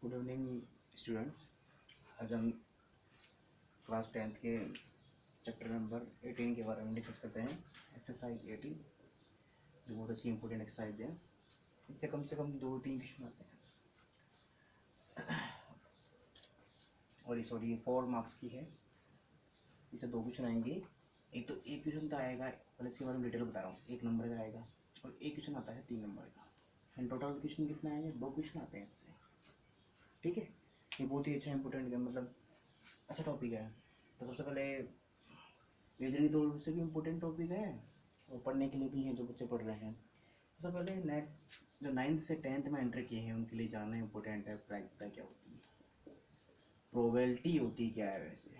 Good evening students. आज हम class 10th के चैप्टर नंबर 18 के बारे में डिस्कस करते हैं। एक्सरसाइज 18 जो बहुत अच्छी इंपॉर्टेंट एक्सरसाइज है। इससे कम से कम 2-3 क्वेश्चन आते हैं और ये 4 मार्क्स की है। इससे 2 क्वेश्चन आएंगे। एक क्वेश्चन तो आएगा, पहले इसके बारे में डिटेल बता रहा हूँ। 1 नंबर का आएगा और एक क्वेश्चन आता है 3 नंबर का। एंड टोटल क्वेश्चन कितना आएगा? 2 क्वेश्चन आते हैं इससे। ठीक है, ये बहुत ही अच्छा इंपॉर्टेंट मतलब अच्छा टॉपिक है। तो सबसे पहले रीजनिंग तौर से भी इम्पोर्टेंट टॉपिक है और पढ़ने के लिए भी है जो बच्चे पढ़ रहे हैं। सबसे पहले जो 9th से 10th में एंटर किए हैं उनके लिए जानना इम्पोर्टेंट है प्रायिकता क्या होती है, प्रोबेबिलिटी होती क्या है। वैसे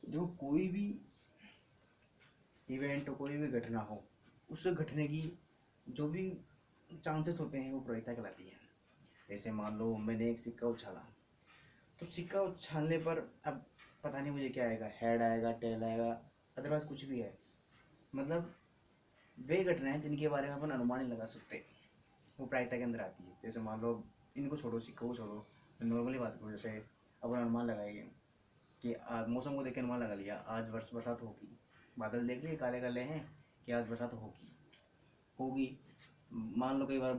जो कोई भी इवेंट हो, कोई भी घटना हो, उस घटने की जो भी चांसेस होते हैं वो प्रायिकता कहलाती है। जैसे मान लो मैंने एक सिक्का उछाला, तो सिक्का उछालने पर अब पता नहीं मुझे क्या आएगा, हेड आएगा, टेल आएगा, अदरवाइज कुछ भी है। मतलब वे घटनाएं जिनके बारे में अपन अनुमान नहीं लगा सकते वो प्रायिकता के अंदर आती है। जैसे मान लो इनको छोड़ो, सिक्कों को छोड़ो, नॉर्मली बात करो। जैसे अपन अनुमान लगाएंगे कि आज मौसम को देख के अनुमान लगा लिया आज बरसात होगी। बादल देख लिए काले काले हैं कि आज बरसात होगी। मान लो कई बार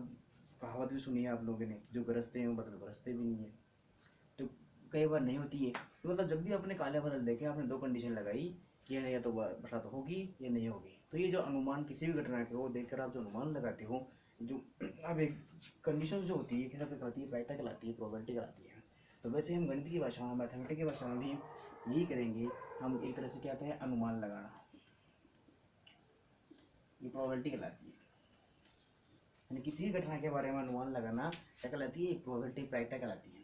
कहावत भी सुनी है आप लोगों ने, जो गरजते हैं वो बरसते भी नहीं है। तो कई बार नहीं होती है। तो मतलब जब भी आपने काले बादल देखे, आपने 2 कंडीशन लगाई कि या तो बरसात होगी या नहीं होगी। तो ये जो अनुमान किसी भी घटना के वो देखकर आप जो अनुमान लगाते हो, जो अब एक कंडीशन जो होती है क्या कहलाती है? प्रायिकता कहलाती है, प्रोबेबिलिटी कहलाती है। तो वैसे हम गणित की भाषा में, मैथमेटिक्स की भाषा में भी यही करेंगे। हम एक तरह से क्या कहते हैं, अनुमान लगाना, ये प्रोबेबिलिटी कहलाती है। यानी किसी भी घटना के बारे में अनुमान लगाना क्या कहलाती है? एक प्रोबेबिलिटी, प्रायिकता कहलाती है।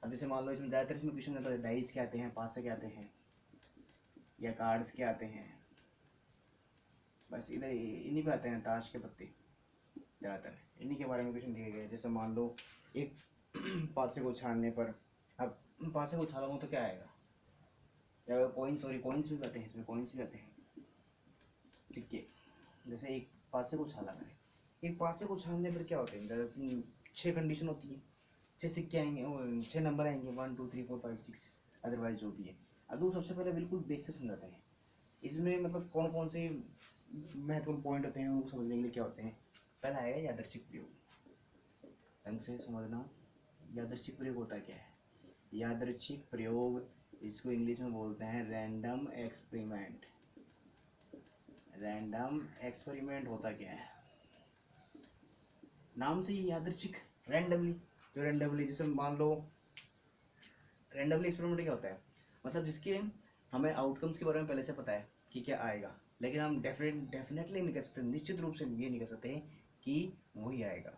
अब जैसे मान लो इसमें ज़्यादातर इसमें क्वेश्चन आता है डाइस के आते हैं, पास से के आते हैं या कार्ड्स के आते हैं। बस इधर इन्हीं पे आते हैं, ताश के पत्ते ज़्यादातर इन्हीं के बारे में क्वेश्चन दिए गए। जैसे मान लो एक पासे को उछालने पर, अब पासे को उछाला हूँ तो क्या आएगा? या कॉइन्स भी आते हैं, इसमें कॉइन्स भी आते हैं, सिक्के। जैसे एक पासे को उछाला मैंने, एक पासे को उछालने पर क्या होते हैं? 6 कंडीशन होती है, 6 सिक्के आएंगे, 6 नंबर आएंगे, 1 2 3 4 5 6, अदरवाइज जो भी है। अब वो सबसे पहले बिल्कुल बेस से समझाते हैं। इसमें मतलब कौन कौन से महत्वपूर्ण पॉइंट होते हैं वो समझने के लिए क्या होते हैं। पहला आएगा यादृच्छिक प्रयोग, ढंग से समझना। यादृच्छिक प्रयोग होता क्या है? यादृच्छिक प्रयोग, इसको इंग्लिश में बोलते हैं रैंडम एक्सपेरिमेंट। रैंडम एक्सपेरिमेंट होता क्या है? नाम से ही यादृच्छिक, रैंडमली, जो रैंडमली, जैसे मान लो रैंडमली एक्सपेरिमेंट क्या होता है? मतलब जिसके हमें आउटकम्स के बारे में पहले से पता है कि क्या आएगा, लेकिन हम डेफिनेटली नहीं कह सकते, निश्चित रूप से ये नहीं कह सकते कि वही आएगा।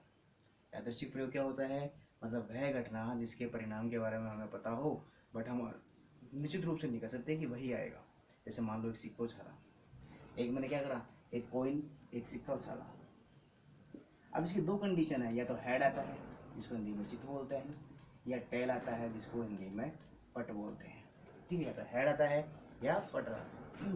यादृच्छिक प्रयोग क्या होता है? मतलब वह घटना जिसके परिणाम के बारे में हमें पता हो, बट हम निश्चित रूप से नहीं कह सकते कि वही आएगा। जैसे मान लो एक सिक्का उछाला, एक मैंने क्या करा, एक कॉइन, एक सिक्का उछाला। अब इसकी 2 कंडीशन है, या तो हेड आता है जिसको हिंदी में चित्त बोलते हैं, या टेल आता है जिसको हिंदी में पट बोलते हैं। ठीक है, या तो हेड आता है या पट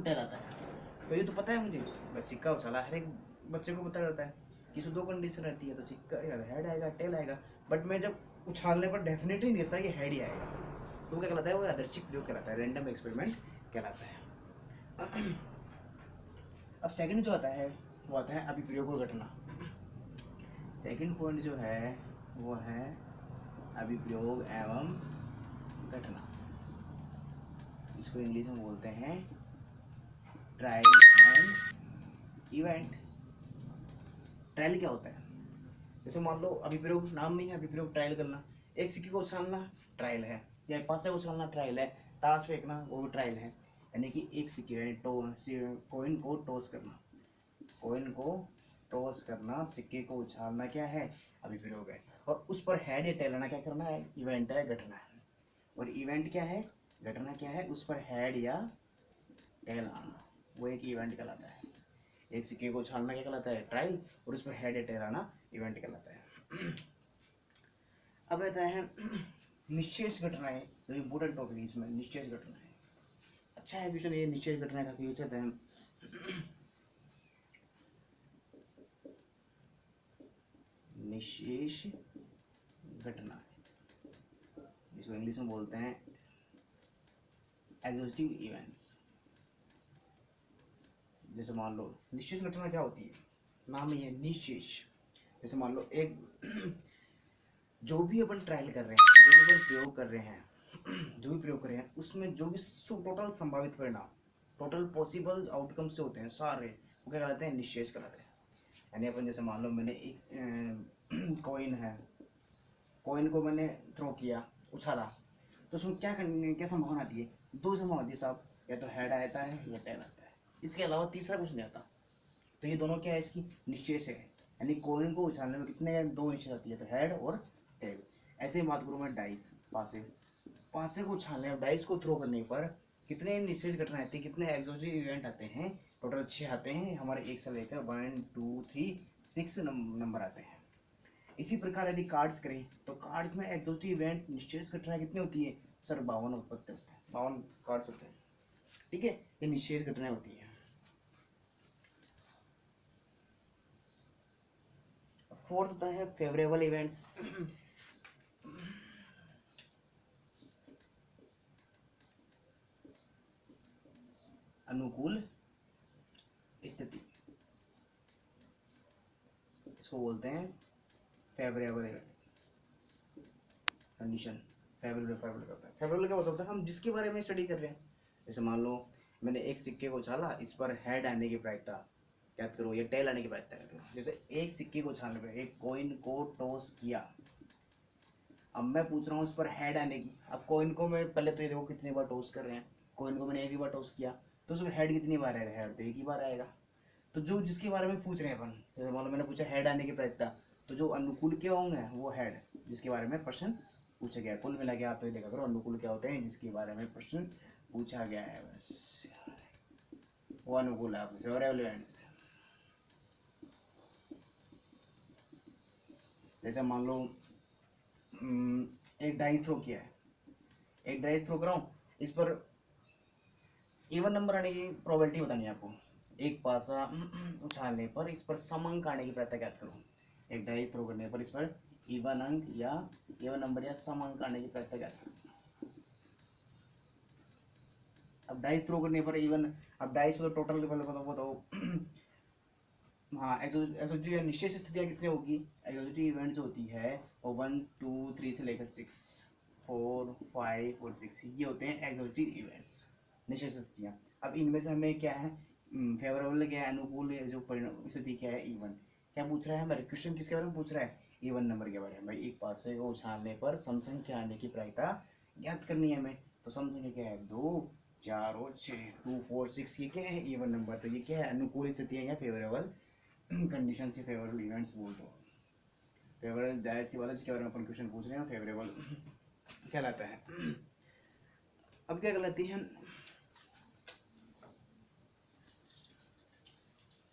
टेल आता है। तो ये तो पता है मुझे, बस सिक्का उछाला हर एक बच्चे को पता रहता है कि इसमें 2 कंडीशन रहती है, तो सिक्का या हेड आएगा, टेल आएगा। बट मैं जब उछालने पर डेफिनेटली नहीं कहता कि हेड ही आएगा, तो वो क्या कहलाता है? वो यादृच्छिक प्रयोग कहलाता है, रैंडम एक्सपेरिमेंट कहलाता है। अब सेकंड जो आता है वो आता है अभिप्रयोग घटना। सेकंड पॉइंट जो है वो है अभिप्रयोग एवं घटना। इसको इंग्लिश में बोलते हैं ट्रायल एंड इवेंट। ट्रायल क्या होता है? जैसे मान लो अभिप्रयोग नाम में है, अभिप्रयोग ट्रायल करना। एक सिक्के को उछालना ट्रायल है, या पासे को उछालना ट्रायल है, ताश फेंकना वो भी ट्रायल है। यानी कि एक सिक्के कॉइन को टॉस करना, कॉइन को टॉस करना, सिक्के को उछालना क्या है? अभिप्रयोग है। और उस पर हेड या टेल आना क्या करना है? इवेंट है, घटना है। और इवेंट क्या है? घटना क्या है? उस पर हेड या टेल आना, वो एक इवेंट कहलाता है। एक सिक्के को उछालना क्या कहलाता है? ट्रायल, और उस पर हेड या टेल आना इवेंट कहलाता है। अब आता है निश्चेष घटनाएं, जो इम्पोर्टेंट टॉपिक है इसमें, निश्चेष घटनाएं। अच्छा है क्वेश्चन ये, निश्चेष घटनाएं का फ्यूचर है। निशेष घटना, जिसको इंग्लिश में बोलते हैं एग्जॉस्टिव इवेंट्स। जैसे मान लो निशेष घटना क्या होती है, नाम ही है निशेष। जैसे मान लो एक जो भी अपन ट्रायल कर रहे हैं, जो भी अपन प्रयोग कर रहे हैं, जो भी प्रयोग कर रहे हैं उसमें जो भी टोटल संभावित परिणाम, टोटल पॉसिबल आउटकम से होते हैं सारे, वो क्या कहलाते हैं, निशेष कहलाते हैं। यानी अपन जैसे मान लो मैंने एक कॉइन है, कॉइन को मैंने थ्रो किया, उछाला, तो उसमें क्या संभावना आती है, दो संभावना आती है साहब, या तो हेड आता है या टेल आता है, इसके अलावा तीसरा कुछ नहीं आता। तो ये दोनों क्या है, इसकी निशेष है। यानी कॉइन को उछालने में कितने दो निशेष आती है, तो हेड और टेल। ऐसे ही बात करूँ मैं डाइस, पासे को उछालने में, डाइस को थ्रो करने पर कितने निशेष घटना आती है, कितने एक्सोजिव इवेंट आते हैं, टोटल 6 आते हैं हमारे, 1 से लेकर 1 2 3 6 नंबर आते हैं। इसी प्रकार यदि कार्ड्स करें तो कार्ड्स में एक्सोटिव इवेंट निशेष घटना कितनी होती है सर, 52 उत्पत्ति होते हैं, 52 कार्ड्स होते हैं। ठीक है, ये निशेष घटनाएं होती है। फोर्थ होता है फेवरेबल इवेंट्स। अनुकूल स्थिति, इसको बोलते हैं फेवरेबल कंडीशन। फेवरेबल करता है, फेवरेबल क्या होता है, हम जिसके बारे में स्टडी कर रहे हैं। जैसे मान लो मैंने एक सिक्के को उछाला, इस पर हेड आने की प्रायिकता याद करो, ये टेल आने की प्रायिकता याद करो। जैसे एक सिक्के को उछालने पे, एक कॉइन को टॉस किया, अब मैं पूछ रहा हूँ इस पर हेड आने की। अब कॉइन को मैं पहले तो ये देखो कितनी बार टॉस कर रहे हैं, कॉइन को मैंने एक ही बार टॉस किया, तो उसमें हेड कितनी बार आएगा, हेड तो एक ही बार आएगा। तो जो जिसके बारे में पूछ रहे हैं अपन, जैसे मान लो मैंने पूछा हेड आने की प्रायिकता, तो जो अनुकूल क्या होंगे वो हेड, जिसके बारे में प्रश्न पूछा गया है। कुल मिला के आप तो ये देखा करो अनुकूल क्या होते हैं, जिसके बारे में प्रश्न पूछा गया है, बस वो अनुकूल है आपके फेवरेबल इवेंट्स। जैसे मान लो एक डाइस थ्रो किया है, एक डाइस थ्रो कर रहा हूँ, इस पर इवन नंबर आने की प्रोबेबिलिटी बतानी है आपको। एक पासा उछालने पर इस पर सम अंक आने की प्रयत्न याद करो। एक डाइस थ्रो करने पर इस पर इवन अंक या इवन नंबर या सम अंक आने की प्रयत्न याद करो। अब डाइस थ्रो करने पर इवन, अब डाइस पर टोटल बताओ हाँ, एक्सोटिव निश्चित स्थितियाँ कितनी होगी, एक्सोटिव इवेंट्स होती है और 1 2 3 से लेकर 6 4 5 और 6, ये होते हैं एक्सोटिव इवेंट्स, निश्चित स्थितियाँ। अब इनमें से हमें क्या है, फेवरेबल क्या है, अनुकूल जो परिणाम स्थिति क्या है, इवन। क्या पूछ रहा है हमारे क्वेश्चन, किसके बारे में पूछ रहा है, इवन नंबर के बारे में। भाई एक पासे को उछालने पर सम संख्या आने की प्रायिकता ज्ञात करनी है हमें, तो सम संख्या क्या है, 2 4 और 6 2 4 6, ये क्या है, इवन नंबर। तो ये क्या है, अनुकूल स्थितियाँ या फेवरेबल कंडीशन से फेवरेबल इवेंट्स बोल दो। फेवरेबल जाहिर सी वाला जिसके बारे में अपन क्वेश्चन पूछ रहे हैं फेवरेबल कहलाता है। अब क्या कहलाती है,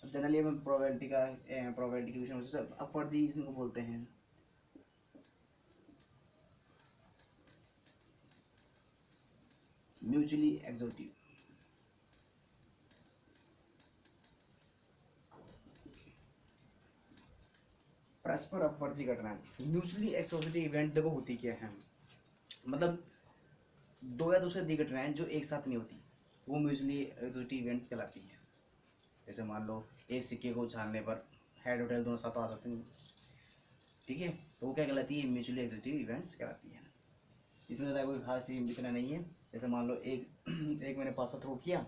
जनरली हम प्रोबेबिलिटी की क्वेश्चन अपवर्ड जी इसको बोलते हैं। म्यूचुअली एक्सक्लूसिव, परस्पर अपवर्ती घटनाएं। म्यूचुअली एक्सक्लूसिव इवेंट देखो होती क्या है, मतलब दो या दो से अधिक घटनाएं जो एक साथ नहीं होती, वो म्यूचुअली एक्सक्लूसिव इवेंट कहलाती है। जैसे मान लो एक सिक्के को उछालने पर हेड और टेल दोनों साथ आ सकते हैं, ठीक है, तो वो क्या कहलाती है, म्यूचुअली एक्सक्लूसिव इवेंट्स कहलाती है। इसमें ज़्यादा कोई खास चीज दिखना नहीं है। जैसे मान लो एक एक मैंने पासा थ्रो किया,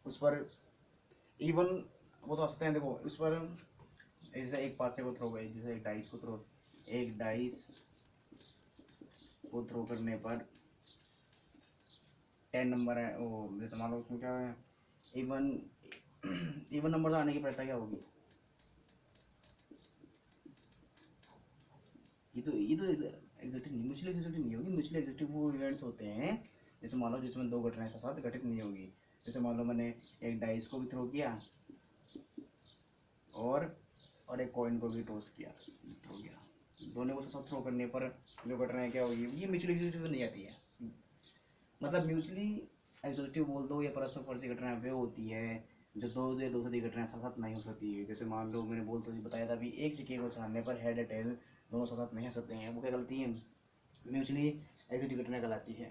उस पर इवन वो तो आ सकते हैं, देखो उस पर जैसे एक पासे को थ्रो गई, जैसे एक डाइस को थ्रो, एक डाइस को थ्रो करने पर 10 नंबर है, वो जैसे मान लो उसमें क्या है, इवन इवन नंबर आने की प्रयत्न क्या होगी, ये तो एग्जैक्टिव नहीं, म्यूचुअली एक्सक्लूसिव नहीं होगी। म्यूचुअली एक्सक्लूसिव वो इवेंट्स होते हैं जैसे मान लो जिसमें दो घटनाएं साथ घटित नहीं होगी। जैसे मान लो मैंने एक डाइस को भी थ्रो किया और एक कॉइन को भी टॉस किया, थ्रो किया, दोनों को साथ थ्रो करने पर जो घटनाएं क्या होगी, ये म्यूचुअली एक्सक्लूसिव नहीं आती है। मतलब म्यूचुअली एक्सक्लूसिव बोल दो या परस्पर फर्जी घटनाएं वे होती है जो दो या दो से अधिक घटनाएं साथ साथ नहीं हो सकती है। जैसे मान लो मैंने बताया था अभी, एक सिक्के को छानने पर हेड या टेल दोनों साथ साथ नहीं आ सकते हैं, वो क्या गलती है, म्यूचुअली एक्सिक्यूटिव घटना कहलाती है।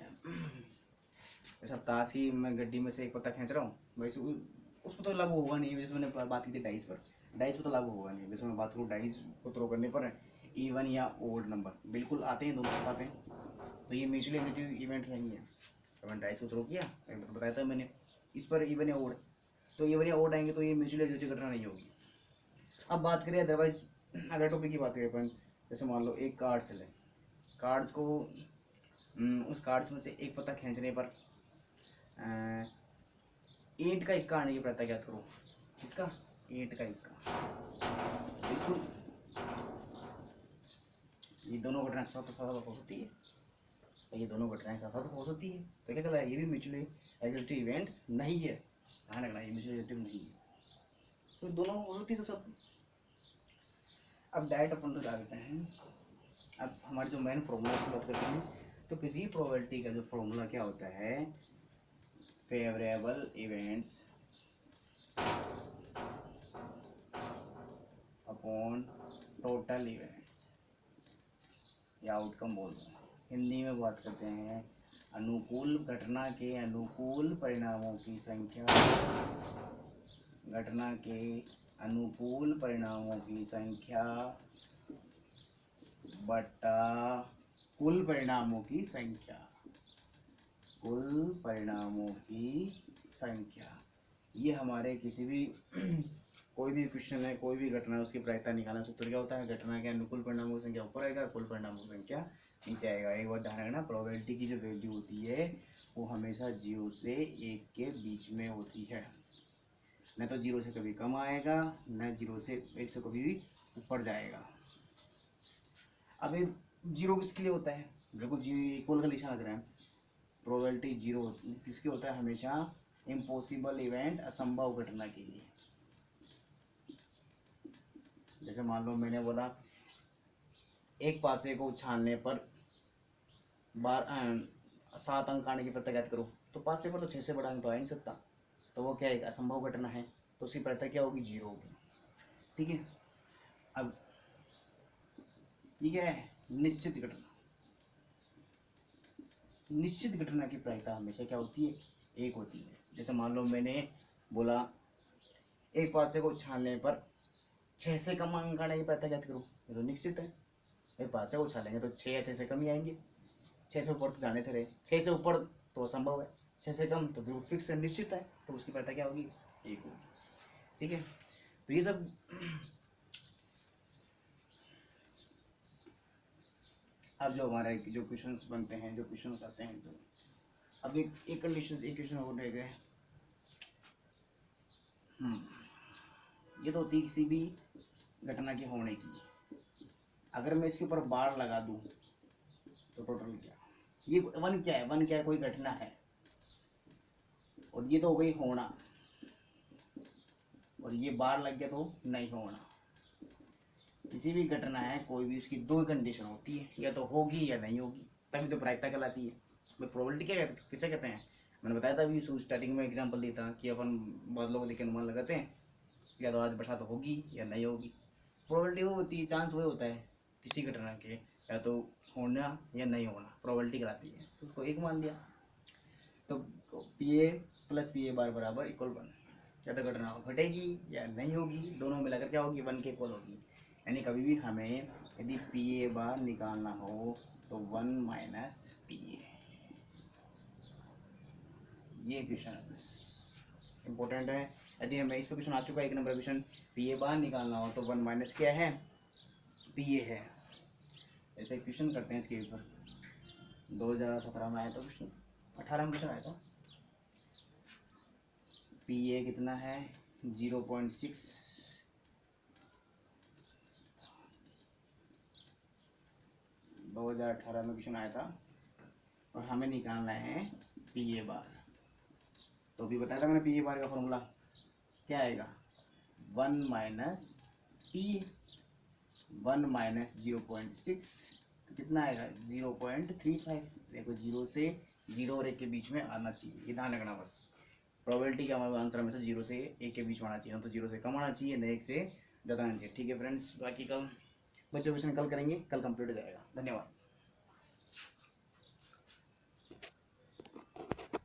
जैसे अब ताश की मैं गड्डी में से एक पत्ता खींच रहा हूँ, वैसे उस पर तो लागू होगा नहीं। जैसे मैंने बात की थी डाइस पर, डाइस पर तो लागू होगा नहीं। जैसे मैं बात करूँ डाइस को थ्रो करने पर इवन या ओड नंबर बिल्कुल आते हैं, दोनों साथ आते हैं, तो ये म्यूचुअली एक्सिक्यूटिव इवेंट नहीं है। तो मैंने डाइस को थ्रो किया, बताया था मैंने, इस पर इवन या ओड, तो इवन या ओड आएंगे तो ये म्यूचुअली एक्सिक्यूटिव घटना नहीं होगी। अब बात करें अदरवाइज अगर टॉपिक की बात करें अपन, जैसे मान लो एक कार्ड से लें, कार्ड्स को उस कार्ड्स में से एक पत्ता खींचने पर ईंट का इक्का आने की प्रथा ज्ञात करो। किसका? ईंट का इक्का। बिल्कुल ये दोनों घटनाएं साथ साथ हो सकती है, तो ये दोनों घटनाएं साथ साथ हो सकती है, तो क्या कहता है, ये भी म्यूचुअली एक्सिक्यूटिव इवेंट्स नहीं है। ध्यान रखना, ये म्यूचुअली एक्सिक्यूटिव नहीं है, तो दोनों हो सकती है सब। अब डायरेक्ट अपन तो जानते हैं, अब हमारे जो मेन फॉर्मूला की बात करते हैं, तो किसी प्रोबेबिलिटी का जो फॉर्मूला क्या होता है, favourable events upon total events, या आउटकम बोल रहे हैं, हिंदी में बात करते हैं, अनुकूल घटना के अनुकूल परिणामों की संख्या, घटना के अनुकूल परिणामों की संख्या बटा कुल परिणामों की संख्या, कुल परिणामों की संख्या। ये हमारे किसी भी कोई भी क्वेश्चन है, कोई भी घटना है, उसकी प्रायिकता निकालना सूत्र क्या होता है, घटना के अनुकूल परिणामों की संख्या ऊपर आएगा, कुल परिणामों की संख्या नीचे आएगा। एक बात ध्यान रखना, प्रोबेबिलिटी की जो वैल्यू होती है वो हमेशा 0 से 1 के बीच में होती है, न तो 0 से कभी कम आएगा, न 0 से 1 से कभी भी ऊपर जाएगा। अब ये 0 किसके लिए होता है, बिल्कुल इक्वल का निशान लग रहा है, प्रोबेबिलिटी 0 होती है किसके होता है, हमेशा इम्पॉसिबल इवेंट, असंभव घटना के लिए। जैसे मान लो मैंने बोला एक पासे को उछालने पर 7 अंक आने की प्रत्याघात करो, तो पासे पर तो 6 से बड़ा अंक तो आ नहीं सकता, तो वो क्या है, असंभव घटना है, तो उसकी प्रत्या क्या होगी, 0 होगी। ठीक है, अब ये क्या है, निश्चित घटना। निश्चित घटना की प्रायिकता हमेशा क्या होती है, 1 होती है। जैसे मान लो मैंने बोला एक पासे को उछालने पर 6 से कम अंक आने की प्रत्याघात करो, ये तो निश्चित है, एक पासे को उछालेंगे तो 6 या 6 से कम ही आएंगे, 6 से ऊपर तो जाने से रहे, 6 से ऊपर तो असंभव है, 6 से कम तो बिल्कुल फिक्स है, निश्चित है, तो उसकी प्रायिकता क्या होगी, 1 होगी। ठीक है, तो ये सब अब जो हमारे जो क्वेश्चंस बनते हैं, जो क्वेश्चंस आते हैं, तो अब एक कंडीशन, एक क्वेश्चन और रह गए। ये तो होती है किसी भी घटना के होने की, अगर मैं इसके ऊपर बार लगा दूं तो टोटल क्या, ये वन क्या है, वन क्या है, कोई घटना है, और ये तो हो गई होना, और ये बार लग गया तो नहीं होना। किसी भी घटना है कोई भी, उसकी 2 कंडीशन होती है, या तो होगी या नहीं होगी, तभी तो प्रायिकता कहलाती है। मैं प्रोबेबिलिटी क्या किसे कहते हैं, मैंने बताया था अभी स्टार्टिंग में एग्जांपल देता कि अपन बादलों को देख के अनुमान लगाते हैं, या तो आज बरसात होगी या नहीं होगी। प्रोबेबिलिटी वो होती है, चांस वो होता है किसी घटना के या तो होना या नहीं होना, प्रोबेबिलिटी कहलाती है, तो उसको 1 मान लिया। तो P A plus P A bar बराबर इक्वल 1, या तो घटना घटेगी या नहीं होगी, दोनों मिलाकर क्या होगी, 1 के इक्वल होगी। यानी कभी भी हमें यदि पी ए बार निकालना हो तो 1 माइनस पी ए, ये क्वेश्चन है, इम्पोर्टेंट है। यदि हमें इस पर क्वेश्चन आ चुका है 1 नंबर क्वेश्चन, पी ए बार निकालना हो तो 1 माइनस क्या है, पी ए है। ऐसे क्वेश्चन करते हैं इसके ऊपर, 2017 में आया था क्वेश्चन, 18 में क्वेश्चन आया था। पी ए कितना है, 0.6, 2018 में क्वेश्चन आया था, और हमें निकालना है पी ए बार। तो अभी बताया था मैंने पी ए बार का फॉर्मूला क्या आएगा, 1 माइनस पी, 1 माइनस 0.6 तो कितना आएगा, 0.35। देखो 0 से 0 और 1 के बीच में आना चाहिए, ये ध्यान रखना बस, प्रोबेबिलिटी का हमारा आंसर हमेशा 0 से 1 के बीच में आना चाहिए, ना तो 0 से कम आना चाहिए, न 1 से ज़्यादा आना चाहिए। ठीक है फ्रेंड्स, बाकी कल बच्चे क्वेश्चन कल करेंगे, कल कंप्लीट हो जाएगा। धन्यवाद।